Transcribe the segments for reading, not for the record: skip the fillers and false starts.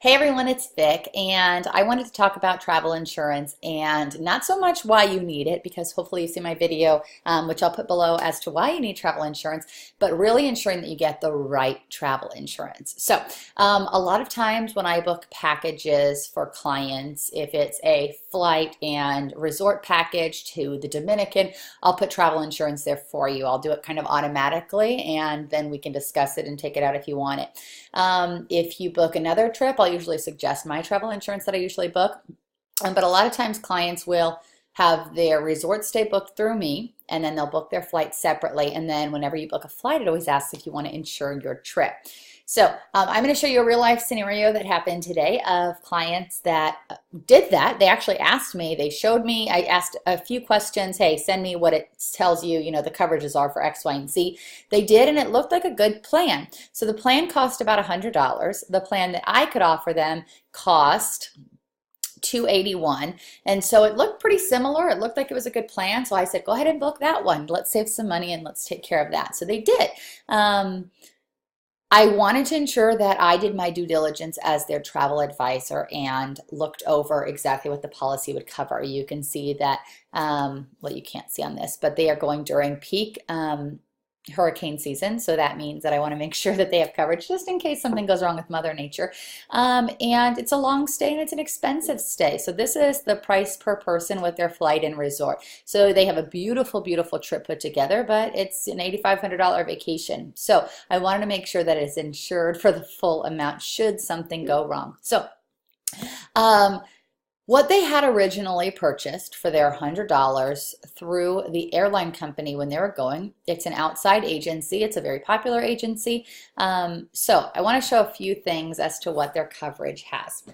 Hey everyone, it's Vic, and I wanted to talk about travel insurance and not so much why you need it, because hopefully you see my video, which I'll put below as to why you need travel insurance, but really ensuring that you get the right travel insurance. So, a lot of times when I book packages for clients, if it's a flight and resort package to the Dominican, I'll put travel insurance there for you. I'll do it kind of automatically, and then we can discuss it and take it out if you want it. If you book another trip, I'll usually suggest my travel insurance that I usually book. But a lot of times clients will have their resort stay booked through me, and then they'll book their flight separately. And then whenever you book a flight, it always asks if you want to insure your trip. So I'm going to show you a real life scenario that happened today of clients that did that. They actually asked me, they showed me, I asked a few questions. Hey, send me what it tells you, the coverages are for X, Y, and Z. They did, and it looked like a good plan. So the plan cost about $100. The plan that I could offer them cost $281, and so it looked pretty similar. It looked like it was a good plan, so I said, go ahead and book that one. Let's save some money and let's take care of that. So they did. I wanted to ensure that I did my due diligence as their travel advisor and looked over exactly what the policy would cover. You can see that, well, you can't see on this, but they are going during peak hurricane season, so that means that I want to make sure that they have coverage just in case something goes wrong with Mother Nature. And it's a long stay and it's an expensive stay. So this is the price per person with their flight and resort. So they have a beautiful, beautiful trip put together, but it's an $8,500 vacation. So I wanted to make sure that it's insured for the full amount should something go wrong. So what they had originally purchased for their $100 through the airline company when they were going, it's an outside agency. It's a very popular agency. So I want to show a few things as to what their coverage has.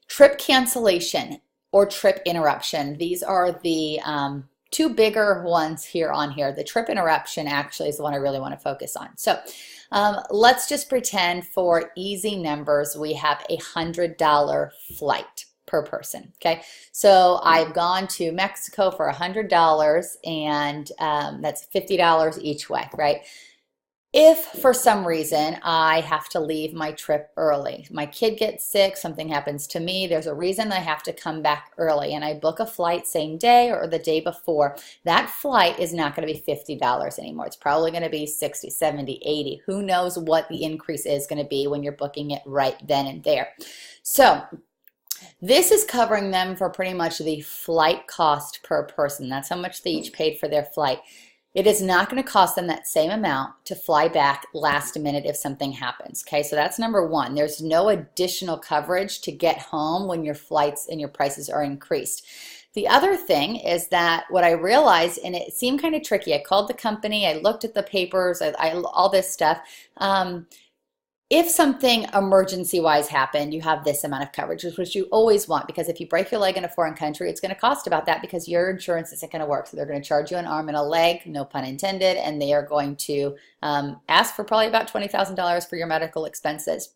Trip cancellation or trip interruption. These are the two bigger ones here on here. The trip interruption actually is the one I really want to focus on. So let's just pretend for easy numbers we have a $100 flight per person. Okay, so I've gone to Mexico for $100, and that's $50 each way, right? If for some reason I have to leave my trip early, my kid gets sick, something happens to me, there's a reason I have to come back early, and I book a flight same day or the day before, that flight is not going to be $50 anymore. It's probably going to be 60, 70, 80. Who knows what the increase is going to be when you're booking it right then and there. So this is covering them for pretty much the flight cost per person. That's how much they each paid for their flight. It is not going to cost them that same amount to fly back last minute if something happens. Okay, so that's number one. There's no additional coverage to get home when your flights and your prices are increased. The other thing is that what I realized, and it seemed kind of tricky, I called the company, I looked at the papers, all this stuff. If something emergency-wise happened, you have this amount of coverage, which you always want, because if you break your leg in a foreign country, it's going to cost about that because your insurance isn't going to work. So they're going to charge you an arm and a leg, no pun intended, and they are going to ask for probably about $20,000 for your medical expenses.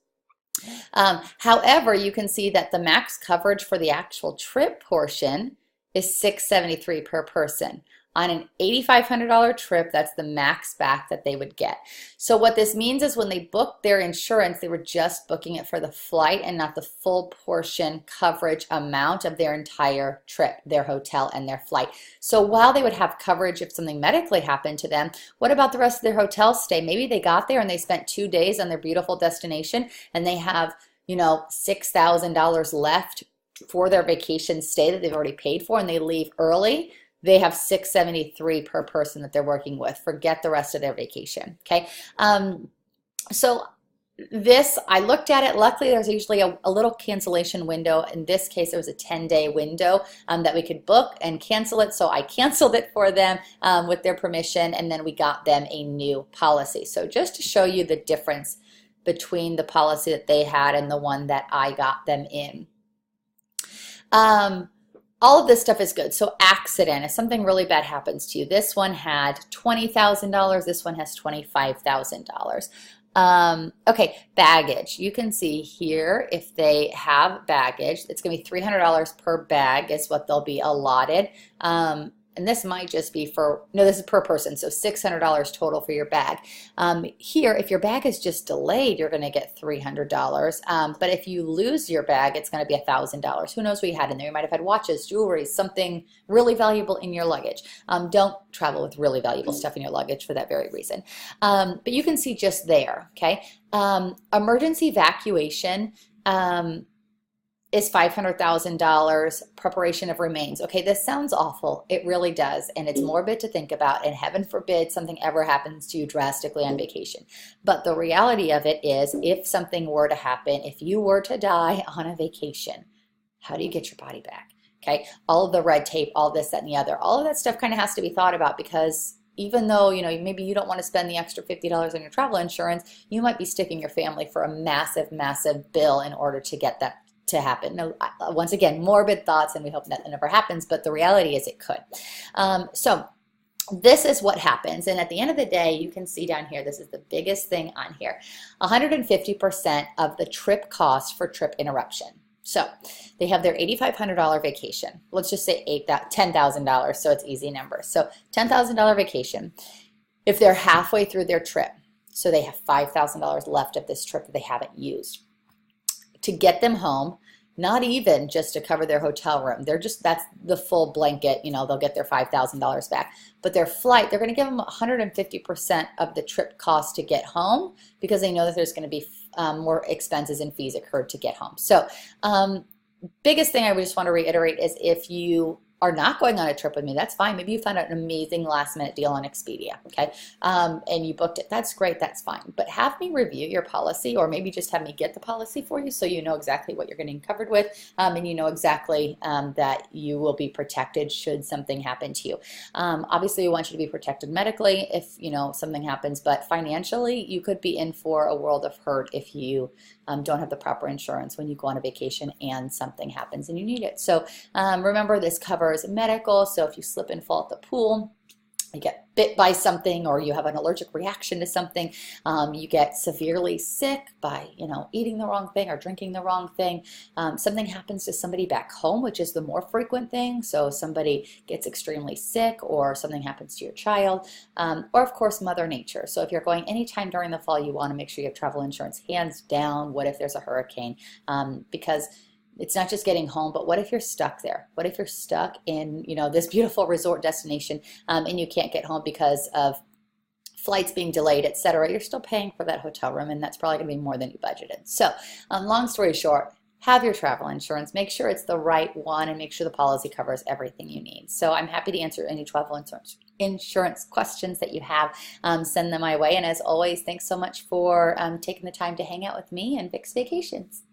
However, you can see that the max coverage for the actual trip portion is $673 per person. On an $8,500 trip, that's the max back that they would get. So what this means is when they booked their insurance, they were just booking it for the flight and not the full portion coverage amount of their entire trip, their hotel and their flight. So while they would have coverage if something medically happened to them, what about the rest of their hotel stay? Maybe they got there and they spent 2 days on their beautiful destination and they have, $6,000 left for their vacation stay that they've already paid for, and they leave early. They have $673 per person that they're working with. Forget the rest of their vacation. Okay. So this, I looked at it. Luckily, there's usually a little cancellation window. In this case, it was a 10-day window that we could book and cancel it. So I canceled it for them with their permission, and then we got them a new policy. So just to show you the difference between the policy that they had and the one that I got them in. All of this stuff is good. So accident, if something really bad happens to you, this one had $20,000, this one has $25,000. Okay, baggage. You can see here if they have baggage, it's going to be $300 per bag is what they'll be allotted. and this might just be for, no, this is per person, so $600 total for your bag. Here, if your bag is just delayed, you're going to get $300. But if you lose your bag, it's going to be $1,000. Who knows what you had in there? You might have had watches, jewelry, something really valuable in your luggage. Don't travel with really valuable stuff in your luggage for that very reason. But you can see just there, okay? Emergency evacuation is $500,000. Preparation of remains. Okay, this sounds awful. It really does, and it's morbid to think about, and heaven forbid something ever happens to you drastically on vacation. But the reality of it is, if something were to happen, if you were to die on a vacation, how do you get your body back? Okay, all of the red tape, all this, that, and the other, all of that stuff kind of has to be thought about, because even though, you know, maybe you don't want to spend the extra $50 on your travel insurance, you might be sticking your family for a massive, massive bill in order to get that to happen. Now, once again, morbid thoughts, and we hope that never happens, but the reality is it could. So this is what happens, and at the end of the day, you can see down here, this is the biggest thing on here, 150% of the trip cost for trip interruption. So they have their $8,500 vacation. Let's just say $10,000, so it's easy numbers. So $10,000 vacation. If they're halfway through their trip, so they have $5,000 left of this trip that they haven't used, to get them home, not even just to cover their hotel room. They're just, that's the full blanket, you know, they'll get their $5,000 back. But their flight, they're going to give them 150% of the trip cost to get home, because they know that there's going to be more expenses and fees incurred to get home. So biggest thing I would just want to reiterate is, if you are not going on a trip with me, that's fine. Maybe you found out an amazing last minute deal on Expedia, okay? And you booked it. That's great, that's fine. But have me review your policy, or maybe just have me get the policy for you, so you know exactly what you're getting covered with, and you know exactly that you will be protected should something happen to you. Obviously, we want you to be protected medically if, you know, something happens, but financially, you could be in for a world of hurt if you don't have the proper insurance when you go on a vacation and something happens and you need it. So remember, this covers medical. So if you slip and fall at the pool, you get bit by something, or you have an allergic reaction to something, you get severely sick by, you know, eating the wrong thing or drinking the wrong thing, something happens to somebody back home, which is the more frequent thing. So somebody gets extremely sick, or something happens to your child, or of course Mother Nature. So if you're going anytime during the fall, you want to make sure you have travel insurance, hands down. What if there's a hurricane? Because it's not just getting home, but what if you're stuck there? What if you're stuck in, you know, this beautiful resort destination, and you can't get home because of flights being delayed, etc.? You're still paying for that hotel room, and that's probably going to be more than you budgeted. So long story short, have your travel insurance, make sure it's the right one, and make sure the policy covers everything you need. So I'm happy to answer any travel insurance questions that you have. Send them my way. And as always, thanks so much for taking the time to hang out with me and Vic's Vacations.